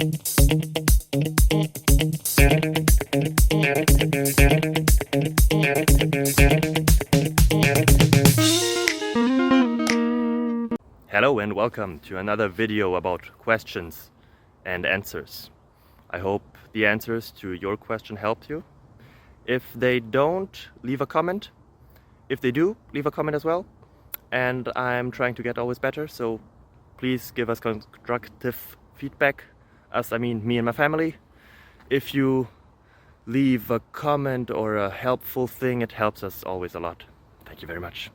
Hello and welcome to another video about questions and answers. I hope the answers to your question helped you. If they don't, leave a comment. If they do, leave a comment as well. And I'm trying to get always better, so please give us constructive feedback. Us, I mean me and my family. If you leave a comment or a helpful thing, it helps us always a lot. Thank you very much.